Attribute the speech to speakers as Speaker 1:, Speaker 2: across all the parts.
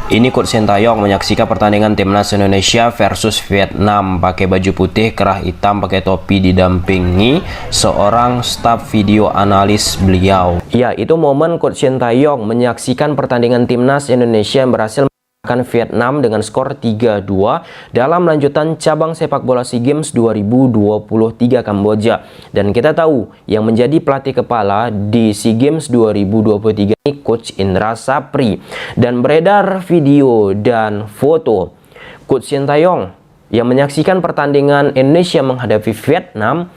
Speaker 1: Ini Coach Sintayong menyaksikan pertandingan Timnas Indonesia versus Vietnam. Pakai baju putih, kerah hitam, pakai topi, didampingi seorang staf video analis beliau. Ya, itu momen Coach Sintayong menyaksikan pertandingan Timnas Indonesia yang berhasil mengalahkan Vietnam dengan skor 3-2 dalam lanjutan cabang sepak bola SEA Games 2023 Kamboja. Dan kita tahu yang menjadi pelatih kepala di SEA Games 2023 ini Coach Indra Sapri. Dan beredar video dan foto Coach Sintayong yang menyaksikan pertandingan Indonesia menghadapi Vietnam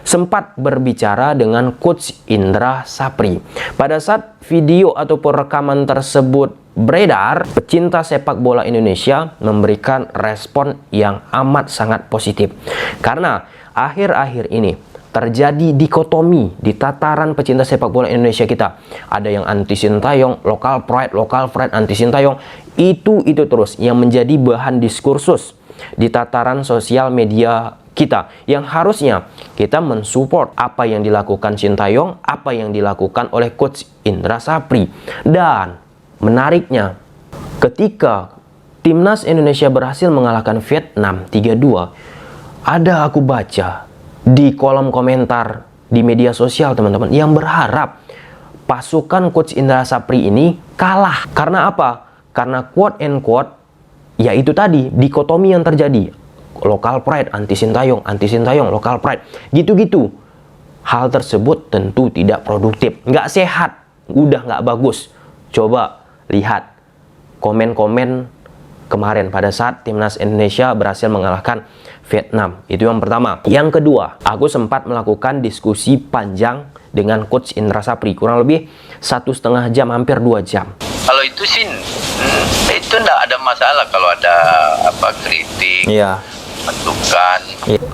Speaker 1: sempat berbicara dengan Coach Indra Sapri. Pada saat video ataupun rekaman tersebut beredar, pecinta sepak bola Indonesia memberikan respon yang amat sangat positif. Karena akhir-akhir ini terjadi dikotomi di tataran pecinta sepak bola Indonesia kita. Ada yang anti Sintayong, lokal pride, anti Sintayong. Itu terus yang menjadi bahan diskursus di tataran sosial media kita, yang harusnya kita mensupport apa yang dilakukan Sintayong, apa yang dilakukan oleh Coach Indra Sapri. Dan menariknya, ketika Timnas Indonesia berhasil mengalahkan Vietnam 3-2, ada aku baca di kolom komentar di media sosial teman-teman yang berharap pasukan Coach Indra Sapri ini kalah. Karena apa? Karena quote and quote, yaitu tadi dikotomi yang terjadi, lokal pride, anti Sintayong, lokal pride, gitu-gitu. Hal tersebut tentu tidak produktif, nggak sehat, udah nggak bagus. Coba lihat komen-komen kemarin pada saat Timnas Indonesia berhasil mengalahkan Vietnam. Itu yang pertama. Yang kedua, aku sempat melakukan diskusi panjang dengan Coach Indra Sapri, kurang lebih 1,5 jam, hampir 2 jam.
Speaker 2: Kalau itu sih itu enggak ada masalah kalau ada kritik, masukan.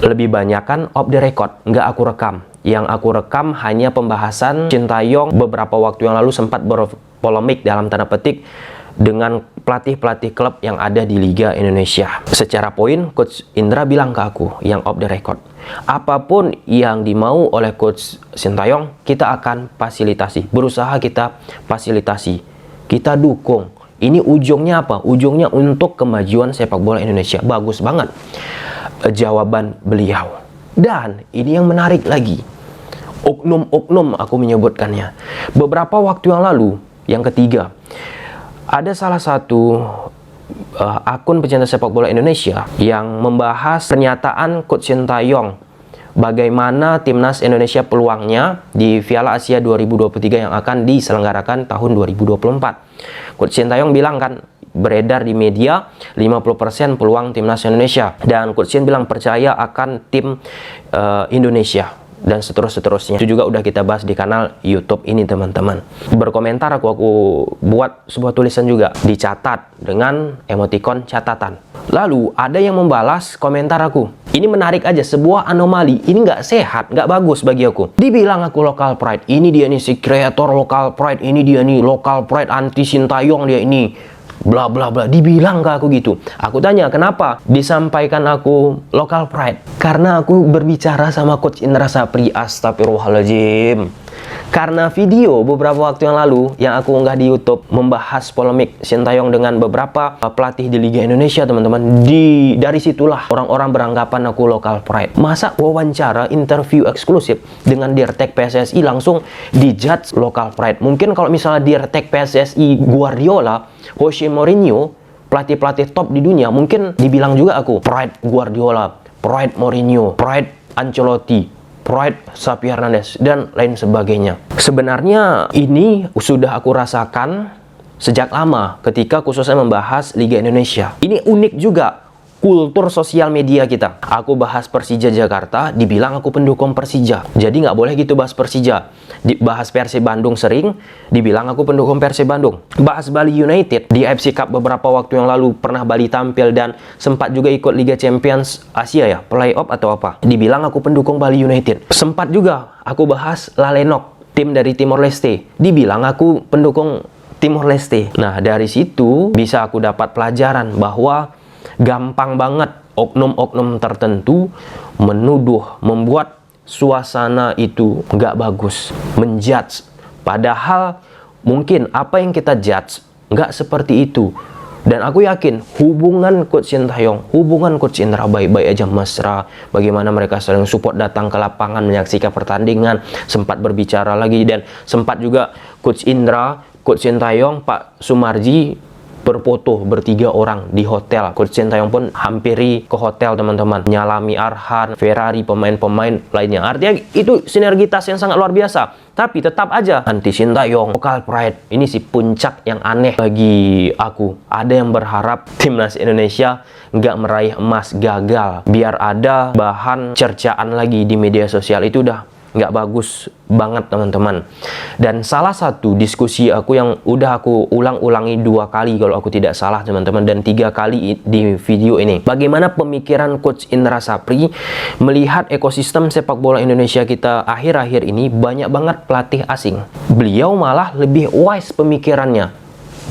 Speaker 1: Lebih banyak kan off the record, nggak aku rekam. Yang aku rekam hanya pembahasan Sintayong beberapa waktu yang lalu sempat berpolemik dalam tanda petik dengan pelatih-pelatih klub yang ada di Liga Indonesia. Secara poin, Coach Indra bilang ke aku yang off the record, apapun yang dimau oleh Coach Sintayong, kita akan fasilitasi. Berusaha kita fasilitasi, kita dukung. Ini ujungnya apa? Ujungnya untuk kemajuan sepak bola Indonesia. Bagus banget jawaban beliau. Dan ini yang menarik lagi, oknum-oknum aku menyebutkannya. Beberapa waktu yang lalu, yang ketiga, ada salah satu akun pecinta sepak bola Indonesia yang membahas pernyataan Coach Sintayong, bagaimana Timnas Indonesia peluangnya di Piala Asia 2023 yang akan diselenggarakan tahun 2024. Coach Sintayong bilang kan, beredar di media 50% peluang Timnas Indonesia, dan Coach Shin bilang percaya akan tim Indonesia, dan seterusnya. Itu juga udah kita bahas di kanal YouTube ini teman-teman. Berkomentar aku buat sebuah tulisan juga, dicatat dengan emoticon catatan. Lalu ada yang membalas komentar aku. Ini menarik aja, sebuah anomali. Ini nggak sehat, nggak bagus bagi aku. Dibilang aku local pride, ini dia nih si kreator local pride, ini dia nih local pride anti Sintayong, dia ini bla bla bla, dibilang ke aku gitu. Aku tanya, kenapa disampaikan aku local pride? Karena aku berbicara sama Coach Indra Sapri. Astagfirullahaladzim. Karena video beberapa waktu yang lalu yang aku unggah di YouTube membahas polemik Sintayong dengan beberapa pelatih di Liga Indonesia teman-teman. Dari situlah orang-orang beranggapan aku local pride. Masa wawancara interview eksklusif dengan Dirtek PSSI langsung dijudge local pride? Mungkin kalau misalnya Dirtek PSSI Guardiola, Jose Mourinho, pelatih-pelatih top di dunia, mungkin dibilang juga aku pride Guardiola, pride Mourinho, pride Ancelotti, pride Xavi Hernandez, dan lain sebagainya. Sebenarnya ini sudah aku rasakan sejak lama ketika khususnya membahas Liga Indonesia. Ini unik juga kultur sosial media kita. Aku bahas Persija Jakarta, dibilang aku pendukung Persija. Jadi nggak boleh gitu bahas Persija. Bahas Persib Bandung sering, dibilang aku pendukung Persib Bandung. Bahas Bali United di AFC Cup beberapa waktu yang lalu, pernah Bali tampil dan sempat juga ikut Liga Champions Asia ya, playoff atau apa. Dibilang aku pendukung Bali United. Sempat juga aku bahas Lalenok, tim dari Timor Leste. Dibilang aku pendukung Timor Leste. Nah, dari situ bisa aku dapat pelajaran bahwa gampang banget oknum-oknum tertentu menuduh, membuat suasana itu nggak bagus, menjudge. Padahal mungkin apa yang kita judge nggak seperti itu. Dan aku yakin hubungan Coach Sintayong, hubungan Coach Indra baik-baik aja, mesra. Bagaimana mereka saling support, datang ke lapangan menyaksikan pertandingan, sempat berbicara lagi, dan sempat juga Coach Indra, Coach Sintayong, Pak Sumarji berfoto bertiga orang di hotel. Coach Sintayong pun hampiri ke hotel, teman-teman, nyalami Arhan, Ferrari, pemain-pemain lainnya. Artinya itu sinergitas yang sangat luar biasa. Tapi tetap aja anti Sintayong, local pride. Ini sih puncak yang aneh bagi aku. Ada yang berharap timnas Indonesia nggak meraih emas, gagal, biar ada bahan cercaan lagi di media sosial. Itu udah nggak bagus banget, teman-teman. Dan salah satu diskusi aku yang udah aku ulang-ulangi 2 kali kalau aku tidak salah, teman-teman, dan 3 kali di video ini, bagaimana pemikiran Coach Indra Sapri melihat ekosistem sepak bola Indonesia kita akhir-akhir ini banyak banget pelatih asing. Beliau malah lebih wise pemikirannya,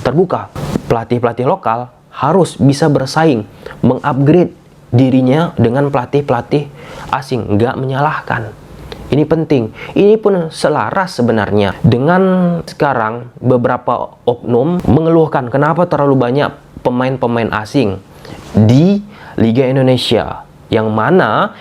Speaker 1: terbuka. Pelatih-pelatih lokal harus bisa bersaing, mengupgrade dirinya dengan pelatih-pelatih asing, nggak menyalahkan. Ini penting. Ini pun selaras sebenarnya dengan sekarang beberapa oknum mengeluhkan kenapa terlalu banyak pemain-pemain asing di Liga Indonesia. Yang mana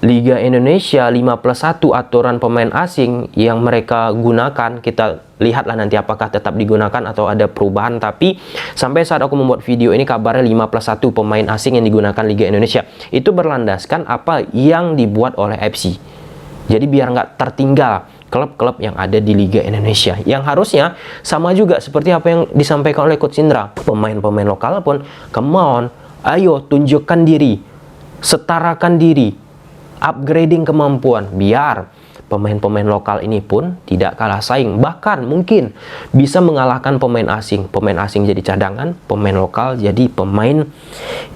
Speaker 1: Liga Indonesia 5+1 aturan pemain asing yang mereka gunakan, kita lihatlah nanti apakah tetap digunakan atau ada perubahan. Tapi sampai saat aku membuat video ini kabarnya 5+1 pemain asing yang digunakan Liga Indonesia. Itu berlandaskan apa yang dibuat oleh FC. Jadi biar nggak tertinggal klub-klub yang ada di Liga Indonesia, yang harusnya sama juga seperti apa yang disampaikan oleh Coach Indra. Pemain-pemain lokal pun, come on, ayo tunjukkan diri, setarakan diri, upgrading kemampuan, biar pemain-pemain lokal ini pun tidak kalah saing, bahkan mungkin bisa mengalahkan pemain asing. Pemain asing jadi cadangan, pemain lokal jadi pemain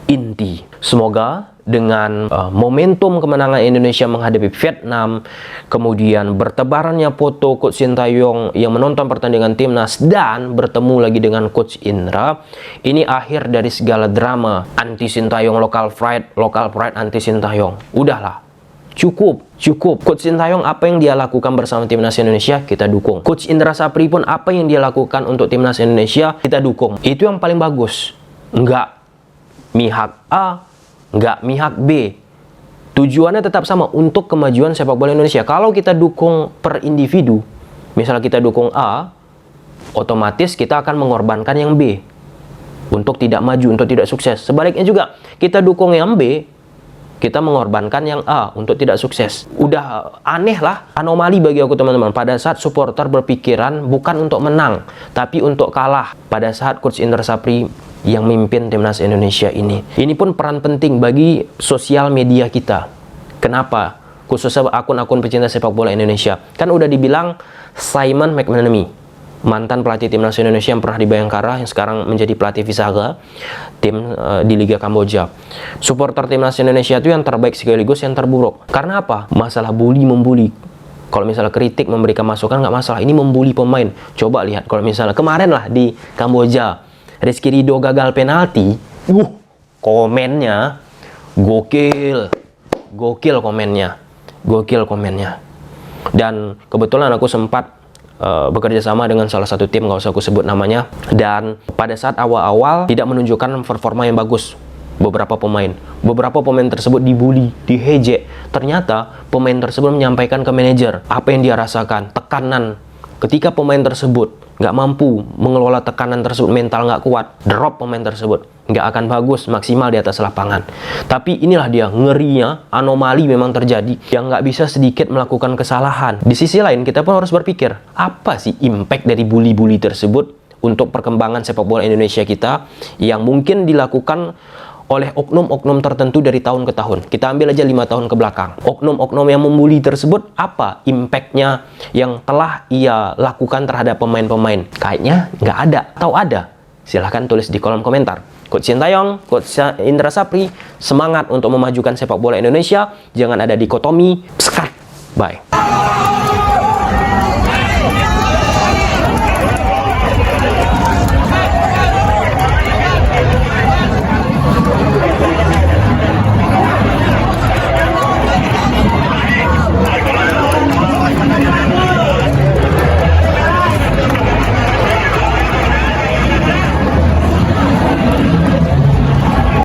Speaker 1: inti. Semoga dengan momentum kemenangan Indonesia menghadapi Vietnam, kemudian bertebarannya foto Coach Sintayong yang menonton pertandingan timnas dan bertemu lagi dengan Coach Indra, ini akhir dari segala drama anti Sintayong, local pride anti Sintayong. Udahlah, cukup. Coach Sintayong apa yang dia lakukan bersama timnas Indonesia, kita dukung. Coach Indra Sapri pun apa yang dia lakukan untuk timnas Indonesia, kita dukung. Itu yang paling bagus. Enggak mihak A, nggak mihak B. Tujuannya tetap sama, untuk kemajuan sepak bola Indonesia. Kalau kita dukung per individu, misalnya kita dukung A, otomatis kita akan mengorbankan yang B untuk tidak maju, untuk tidak sukses. Sebaliknya juga, kita dukung yang B, kita mengorbankan yang A untuk tidak sukses. Udah aneh lah, anomali bagi aku, teman-teman. Pada saat supporter berpikiran bukan untuk menang, tapi untuk kalah. Pada saat Coach Indra Sapri yang memimpin timnas Indonesia ini. Ini pun peran penting bagi sosial media kita. Kenapa? Khususnya akun-akun pecinta sepak bola Indonesia. Kan udah dibilang Simon McManamy, mantan pelatih timnas Indonesia yang pernah di Bayangkara, yang sekarang menjadi pelatih Visaga tim di Liga Kamboja. Supporter timnas Indonesia itu yang terbaik sekaligus yang terburuk. Karena apa? Masalah bully-membuli. Kalau misalnya kritik, memberikan masukan nggak masalah. Ini membuli pemain. Coba lihat kalau misalnya kemarin lah di Kamboja, Rizky Ridho gagal penalti, komennya gokil komennya. Dan kebetulan aku sempat bekerja sama dengan salah satu tim, nggak usah aku sebut namanya. Dan pada saat awal-awal tidak menunjukkan performa yang bagus beberapa pemain tersebut dibully, dihejek. Ternyata pemain tersebut menyampaikan ke manajer apa yang dia rasakan, tekanan. Ketika pemain tersebut nggak mampu mengelola tekanan tersebut, mental nggak kuat, drop pemain tersebut, nggak akan bagus maksimal di atas lapangan. Tapi inilah dia ngerinya, anomali memang terjadi, yang nggak bisa sedikit melakukan kesalahan. Di sisi lain kita pun harus berpikir, apa sih impact dari bully-bully tersebut untuk perkembangan sepak bola Indonesia kita yang mungkin dilakukan oleh oknum-oknum tertentu dari tahun ke tahun. Kita ambil aja 5 tahun ke belakang. Oknum-oknum yang membuli tersebut, apa impactnya yang telah ia lakukan terhadap pemain-pemain? Kayaknya nggak ada. Atau ada? Silahkan tulis di kolom komentar. Coach Sintayong, Coach Indra Sapri, semangat untuk memajukan sepak bola Indonesia. Jangan ada dikotomi. Bye.